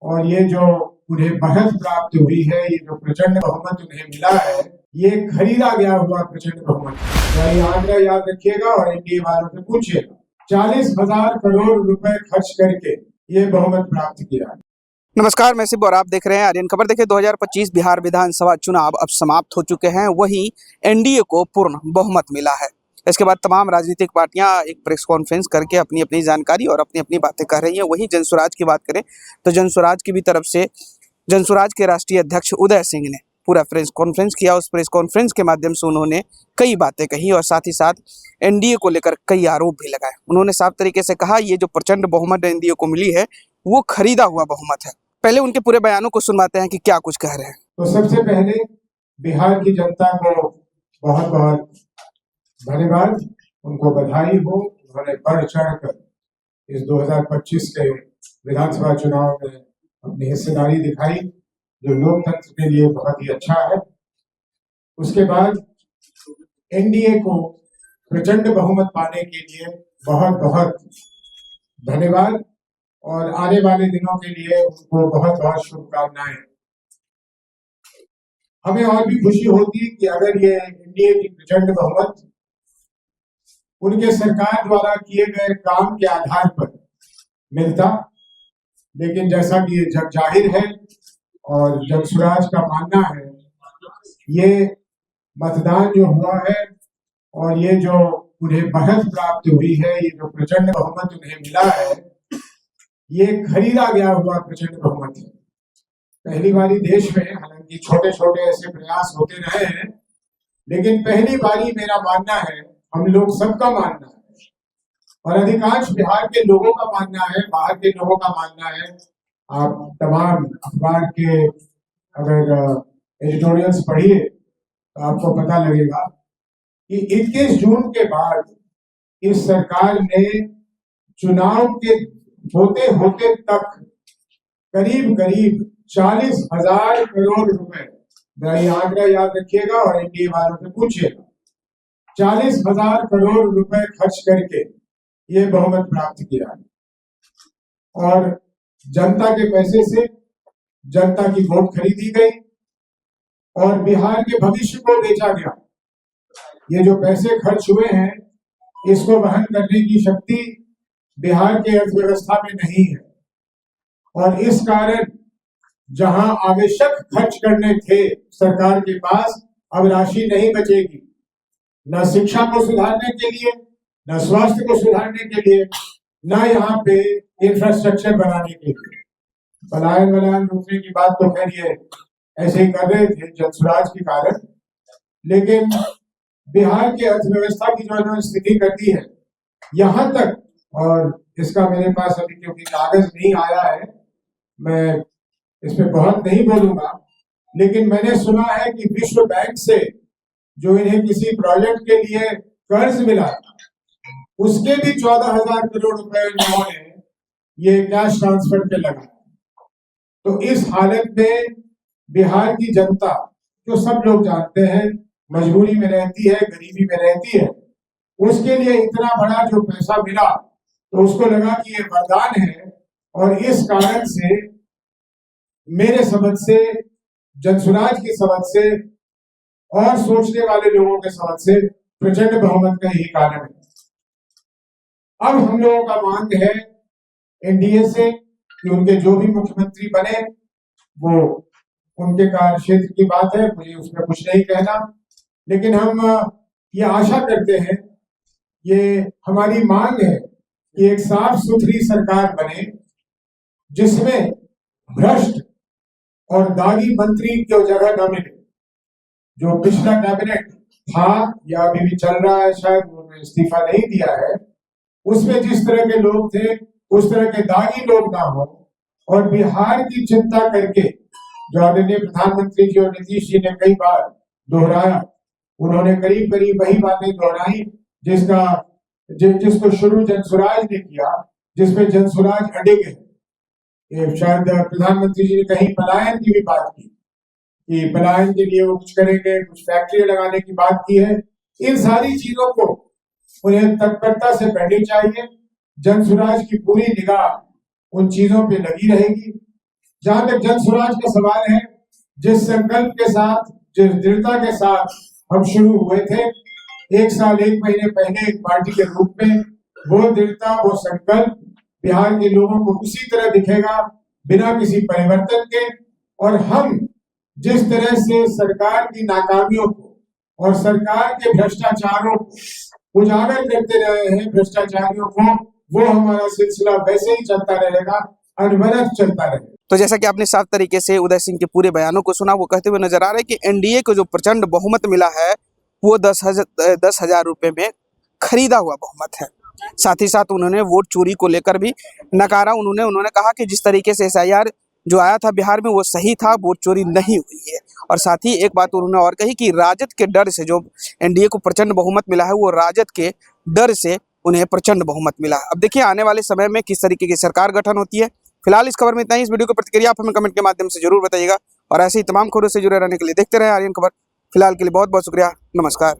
और ये जो उन्हें बढ़त प्राप्त हुई है, ये जो प्रचंड बहुमत उन्हें मिला है, ये खरीदा गया हुआ प्रचंड बहुमत है। ये आंकड़ा याद रखिएगा और एनडीए वालों से पूछिएगा। 40,000 करोड़ रुपए खर्च करके ये बहुमत प्राप्त किया है। नमस्कार, मैं सिब और आप देख रहे हैं आर्यन खबर। देखिए, 2025 बिहार विधानसभा चुनाव अब समाप्त हो चुके हैं। वहीं एनडीए को पूर्ण बहुमत मिला है। इसके बाद तमाम राजनीतिक पार्टियां एक प्रेस कॉन्फ्रेंस करके अपनी अपनी जानकारी और अपनी अपनी बातें कर रही हैं। वहीं जनसुराज की बात करें तो जनसुराज की भी तरफ से जनसुराज के राष्ट्रीय अध्यक्ष उदय सिंह ने पूरा प्रेस कॉन्फ्रेंस किया। उस प्रेस कॉन्फ्रेंस के माध्यम से उन्होंने कई बातें कही और साथ ही साथ एनडीए को लेकर कई आरोप भी लगाए। उन्होंने साफ तरीके से कहा, ये जो प्रचंड बहुमत एनडीए को मिली है वो खरीदा हुआ बहुमत है। पहले उनके पूरे बयानों को सुनवाते हैं कि क्या कुछ कह रहे हैं। तो सबसे पहले बिहार की जनता को बहुत बहुत धन्यवाद, उनको बधाई हो। उन्होंने बढ़ चढ़कर इस 2025 के विधानसभा चुनाव में अपनी हिस्सेदारी दिखाई, जो लोकतंत्र के लिए बहुत ही अच्छा है। उसके बाद एनडीए को प्रचंड बहुमत पाने के लिए बहुत बहुत धन्यवाद और आने वाले दिनों के लिए उनको बहुत बहुत शुभकामनाएं। हमें और भी खुशी होती कि अगर ये एनडीए की प्रचंड बहुमत उनके सरकार द्वारा किए गए काम के आधार पर मिलता, लेकिन जैसा कि ये जग जाहिर है और जनसुराज का मानना है, ये मतदान जो हुआ है और ये जो उन्हें बढ़त प्राप्त हुई है, ये जो प्रचंड बहुमत उन्हें मिला है, ये खरीदा गया हुआ प्रचंड बहुमत है। पहली बारी देश में, हालांकि छोटे छोटे ऐसे प्रयास होते रहे हैं, लेकिन पहली बारी मेरा मानना है, हम लोग सबका मानना है और अधिकांश बिहार के लोगों का मानना है, बाहर के लोगों का मानना है। आप तमाम अखबार के अगर एडिटोरियल्स पढ़िए तो आपको पता लगेगा कि 21 जून के बाद इस सरकार ने चुनाव के होते होते तक करीब करीब 40,000 करोड़ रुपए, ये आंकड़ा याद रखिएगा और एनडीए वालों से पूछिएगा, 40,000 करोड़ रुपए खर्च करके ये बहुमत प्राप्त किया है। और जनता के पैसे से जनता की वोट खरीदी गई और बिहार के भविष्य को बेचा गया। ये जो पैसे खर्च हुए हैं, इसको वहन करने की शक्ति बिहार के अर्थव्यवस्था में नहीं है और इस कारण जहां आवश्यक खर्च करने थे सरकार के पास, अब राशि नहीं बचेगी, न शिक्षा को सुधारने के लिए, न स्वास्थ्य को सुधारने के लिए, न यहाँ पे इंफ्रास्ट्रक्चर बनाने के लिए। पलायन रोकने की बात तो खैर ये ऐसे ही कर रहे थे जनसुराज के कारण, लेकिन बिहार के अर्थव्यवस्था की जो इन्होंने स्थिति कर दी है यहाँ तक, और इसका मेरे पास अभी क्योंकि कागज नहीं आया है, मैं इस पे बहुत नहीं बोलूंगा, लेकिन मैंने सुना है कि विश्व बैंक से जो इन्हें किसी प्रोजेक्ट के लिए कर्ज मिला, उसके भी 14,000 करोड़ रुपए इन्होंने ये कैश ट्रांसफर पे लगा। तो इस हालत में बिहार की जनता, जो सब लोग जानते हैं, मजबूरी में रहती है, गरीबी में रहती है, उसके लिए इतना बड़ा जो पैसा मिला तो उसको लगा कि ये वरदान है और इस कारण से मेरे समझ से, जनसुराज की समझ से और सोचने वाले लोगों के समझ से प्रचंड बहुमत का यही कारण है। अब हम लोगों का मांग है एनडीए से कि उनके जो भी मुख्यमंत्री बने, वो उनके कार्य क्षेत्र की बात है, मुझे उसमें कुछ नहीं कहना, लेकिन हम ये आशा करते हैं, ये हमारी मांग है कि एक साफ सुथरी सरकार बने जिसमें भ्रष्ट और दागी मंत्री की जगह न मिले। जो पिछला कैबिनेट था या अभी भी चल रहा है, शायद उन्होंने इस्तीफा नहीं दिया है, उसमें जिस तरह के लोग थे उस तरह के दागी लोग ना हो और बिहार की चिंता करके, जो आदरणीय प्रधानमंत्री जी और नीतीश जी ने कई बार दोहराया, उन्होंने करीब करीब वही बातें दोहराई जिसको शुरू जनसुराज ने किया, जिसमें जनसुराज अड़िग है। शायद प्रधानमंत्री जी ने कहीं पलायन की भी बात की कि पलायन के लिए वो कुछ करेंगे, कुछ फैक्ट्री लगाने की बात की है। इन सारी चीजों को उन्हें तत्परता से करनी चाहिए। जनसुराज की पूरी निगाह उन चीजों पे लगी रहेगी जहां तक जन स्वराज का सवाल है, जिस संकल्प के साथ, जिस दृढ़ता के साथ हम शुरू हुए थे 1 साल 1 महीने पहले एक पार्टी के रूप में, वो दृढ़ता, वो संकल्प बिहार के लोगों को उसी तरह दिखेगा, बिना किसी परिवर्तन के। और हम जिस तरह से सरकार की नाकामियों को और सरकार के भ्रष्टाचारों को उजागर करते रहे हैं, भ्रष्टाचारियों को, वो हमारा सिलसिला वैसे ही चलता रहेगा, अनवरत चलता रहेगा। तो जैसा कि आपने साफ तरीके से उदय सिंह के पूरे बयानों को सुना, वो कहते हुए नजर आ रहे हैं कि एनडीए को जो प्रचंड बहुमत मिला है वो 10,000 रुपए में खरीदा हुआ बहुमत है। साथ ही साथ उन्होंने वोट चोरी को लेकर भी नकारा। उन्होंने कहा कि जिस तरीके से SIR जो आया था बिहार में वो सही था, वोट चोरी नहीं हुई है। और साथ ही एक बात उन्होंने और कही कि राजद के डर से जो एनडीए को प्रचंड बहुमत मिला है, वो राजद के डर से उन्हें प्रचंड बहुमत मिला है। अब देखिए आने वाले समय में किस तरीके की सरकार गठन होती है। फिलहाल इस खबर में इतना ही। इस वीडियो की प्रतिक्रिया आप हमें कमेंट के माध्यम से जरूर बताइएगा और ऐसे ही तमाम खबरों से जुड़े रहने के लिए देखते रहें आर्यन खबर। फिलहाल के लिए बहुत बहुत शुक्रिया। नमस्कार।